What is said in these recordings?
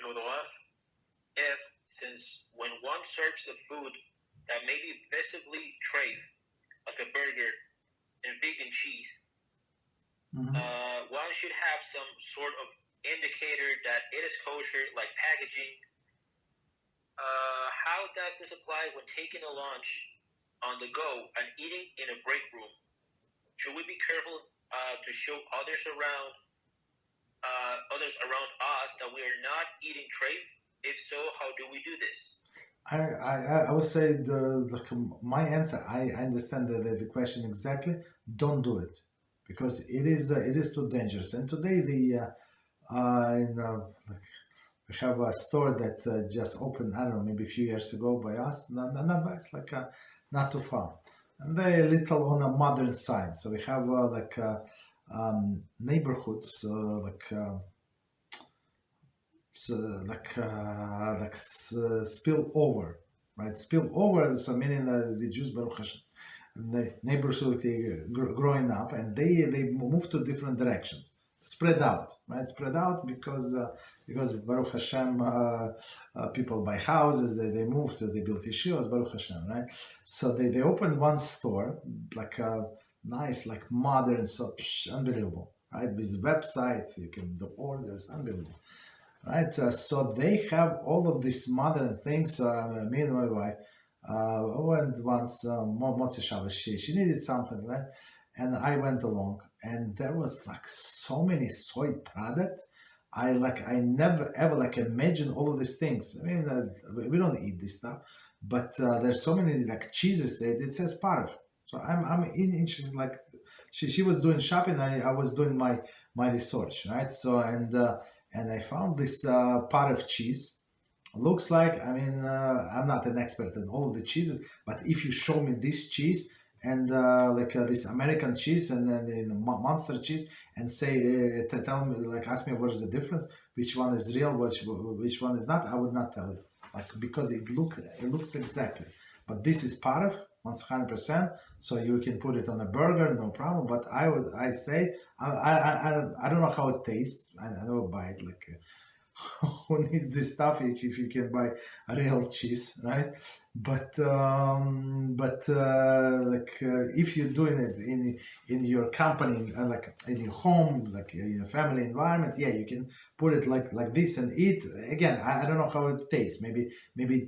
question, if, since when one serves a food that may be visibly treif, like a burger and vegan cheese, one should have some sort of indicator that it is kosher, like packaging. How does this apply when taking a lunch on the go and eating in a break room? Should we be careful to show others around us that we are not eating treif? If so, how do we do this? I would say my answer. I understand the question exactly. Don't do it, because it is too dangerous. And today we have a store that just opened. I don't know, maybe a few years ago by us. Not by us, not too far. And they're a little on a modern side. So we have neighborhoods spill over, right? Spill over. So meaning the Jews, Baruch Hashem, the neighbors growing up, and they move to different directions, spread out, right? Spread out because Baruch Hashem, people buy houses, they move to, they build yeshivas, Baruch Hashem, right? So they opened one store, like a nice, like modern, so unbelievable, right? With website, you can do orders, unbelievable. Right, so they have all of these modern things. Me and my wife went once, Motzi Shabbos, she needed something, right? And I went along, and there was like so many soy products. I never ever imagine all of these things. I mean, we don't eat this stuff, but there's so many like cheeses. It says parv. So I'm interested. Like she was doing shopping, I was doing my research, right? So and I found this parv cheese. Looks like, I mean, I'm not an expert in all of the cheeses, but if you show me this cheese and this American cheese and then the monster cheese, and say, tell me, ask me what is the difference, which one is real, which one is not, I would not tell you, because it looks exactly. But this is parv, 100%, so you can put it on a burger, no problem. But I don't know how it tastes. I never buy it. Who needs this stuff if you can buy a real cheese, right? But if you're doing it in your company, in your home, in your family environment, yeah, you can put it like this and eat. Again, I don't know how it tastes. Maybe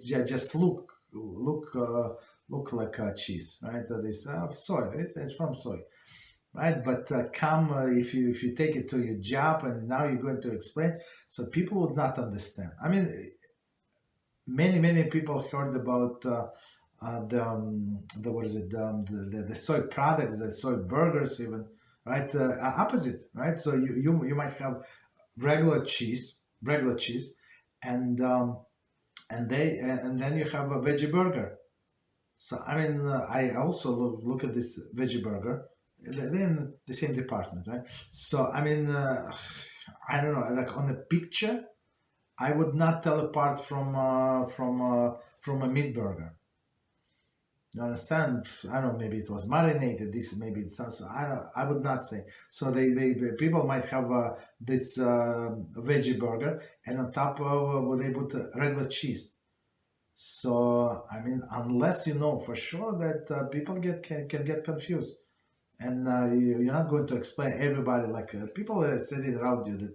just look like cheese, right? This soy. It's from soy, right? But if you take it to your job and now you're going to explain, so people would not understand. I mean, many people heard about the soy products, the soy burgers, even, right? Opposite, right? So you might have regular cheese, and then you have a veggie burger. So I mean, I also look at this veggie burger. They're in the same department, right? So I mean, I don't know. On a picture, I would not tell apart from a meat burger. You understand? I don't know. Maybe it was marinated. This maybe it's also. I would not say. So people might have this veggie burger, and on top of they put regular cheese. So I mean, unless you know for sure that people can get confused, and you're not going to explain everybody people are sitting around you that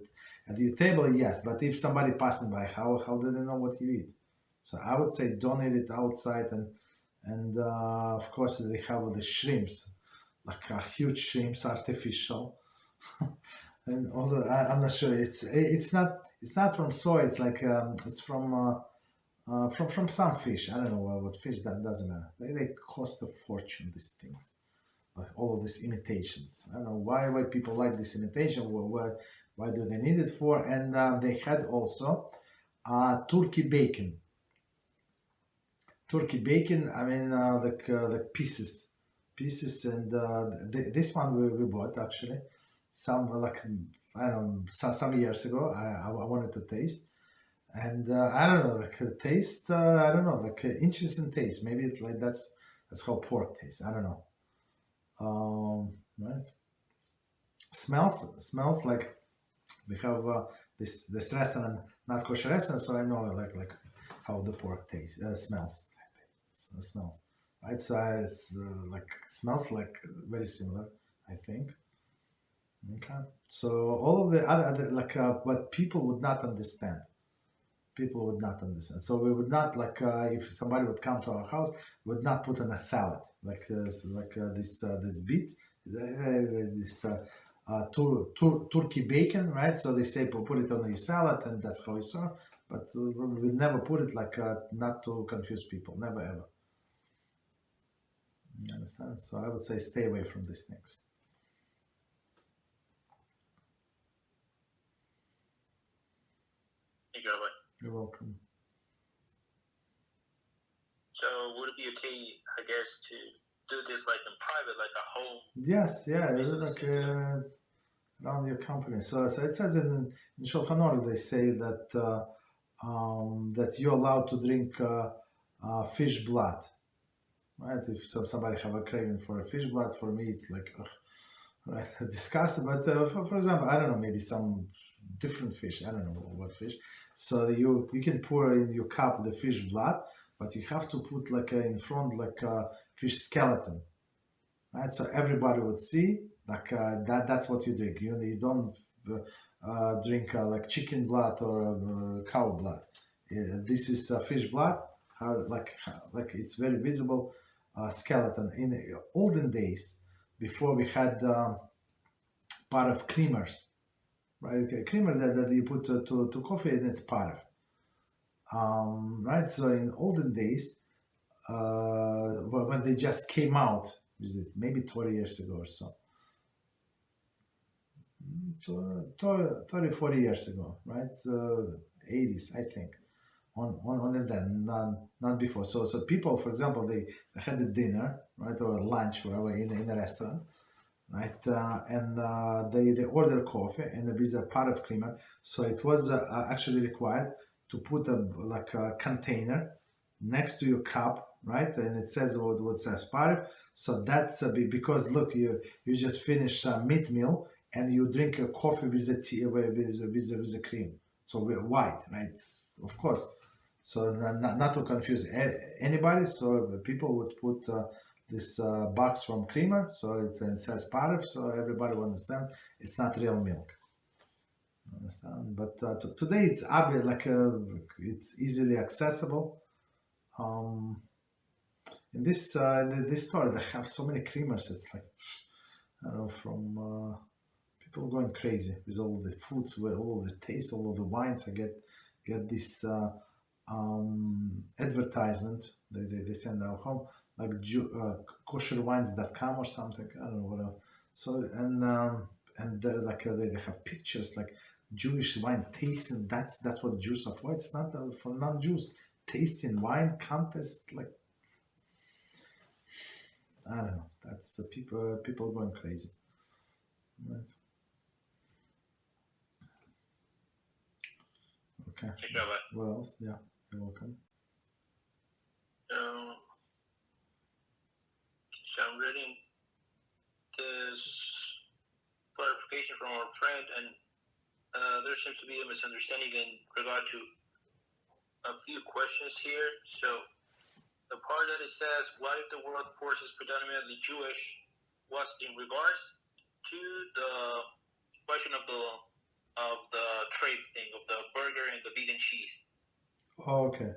at your table, yes, but if somebody passing by, how do they know what you eat? So I would say don't eat it outside, and of course they have the shrimps, huge shrimps, artificial, and although I'm not sure it's not from soy, it's it's from some fish. I don't know what fish, that doesn't matter. They cost a fortune, these things. All of these imitations. I don't know why people like this imitation. Why do they need it for? And they had also turkey bacon. Turkey bacon. I mean, the pieces, and this one we bought actually. Some I don't know, some years ago. I wanted to taste. And I don't know, taste. I don't know, interesting taste. Maybe it's that's how pork tastes. I don't know. Right? Smells like We have this restaurant, not kosher restaurant, so I know like how the pork tastes, smells. Smells, right? So it's like smells like very similar, I think. Okay. So all of the other like what people would not understand. People would not understand. So we would not like if somebody would come to our house, we would not put in a salad like this beets, this turkey bacon, right? So they say put it on your salad, and that's how you serve. But we would never put it like not to confuse people. Never ever. You understand? So I would say stay away from these things. Thank you, Rabbi. You're welcome. So would it be okay, I guess, to do this like in private, like a home? Yes, yeah, like around your company. So it says in Shulchan Aruch they say that that you're allowed to drink fish blood, right? If somebody have a craving for a fish blood, for me it's like right, disgusting. But for example, I don't know, maybe some different fish. I don't know what fish. So you can pour in your cup the fish blood, but you have to put like in front like a fish skeleton, right? So everybody would see like that's what you drink. You don't drink like chicken blood or cow blood. This is fish blood. Like it's very visible skeleton. In the olden days, before we had part of creamers, right? Okay, creamer that you put to coffee, and it's part of. Right. So in olden days, when they just came out, maybe 20 years ago or so, 30, 40 years ago, right? 80s, I think. Only then, not before. So people, for example, they had a dinner, right, or lunch, wherever in a restaurant, right, and they order coffee and there is a pot of creamer. So it was actually required to put a container next to your cup, right, and it says what says pot. So that's because look, you just finish a meat meal and you drink a coffee with a tea with a cream. So we're white, right? Of course. So not to confuse anybody. So people would put this box from creamer. So it says parv. So everybody will understand it's not real milk. Understand? But today it's obvious, like it's easily accessible. In this store, they have so many creamers. It's like I don't know, from people going crazy with all the foods, with all the taste, all of the wines. I get this advertisement they send out home, like kosherwines.com or something. I don't know whatever. So and they're like they have pictures like Jewish wine tasting. That's what Jews are for. It's not for non-Jews tasting wine contest. Like I don't know. That's people going crazy. Right. Okay. What else? Yeah, you're welcome. So I'm reading this clarification from our friend, and there seems to be a misunderstanding in regard to a few questions here. So the part that it says, what if the workforce is predominantly Jewish, was in regards to the question of the Treif thing, of the burger and the vegan cheese. Oh, okay.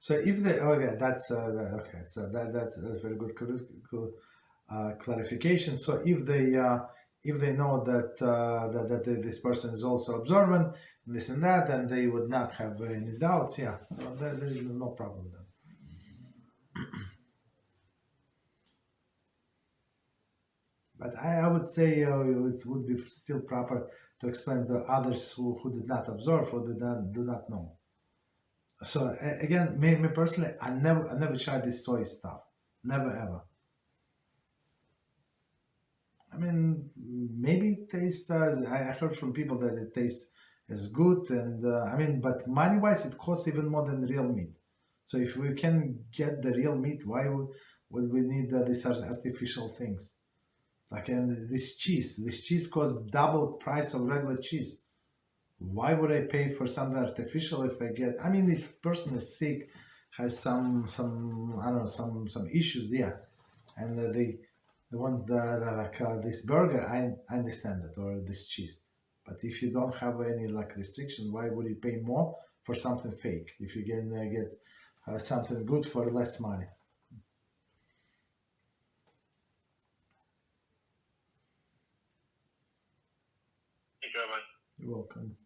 So if they that's okay. So that's a very good clarification. So if they know that this person is also observant, and this and that, then they would not have any doubts. Yeah. So there is no problem then. But I would say it would be still proper to explain to others who did not observe or do not know. So again, me personally, I never tried this soy stuff. Never ever. I mean, maybe it tastes. I heard from people that it tastes as good, and I mean, but money-wise, it costs even more than real meat. So if we can get the real meat, why would we need these artificial things? Like, and this cheese costs double price of regular cheese. Why would I pay for something artificial if I get? I mean, if a person is sick, has some I don't know some issues, yeah, and they want this burger, I understand that, or this cheese. But if you don't have any like restriction, why would you pay more for something fake if you can get something good for less money? Thank you, Rabbi. You're welcome.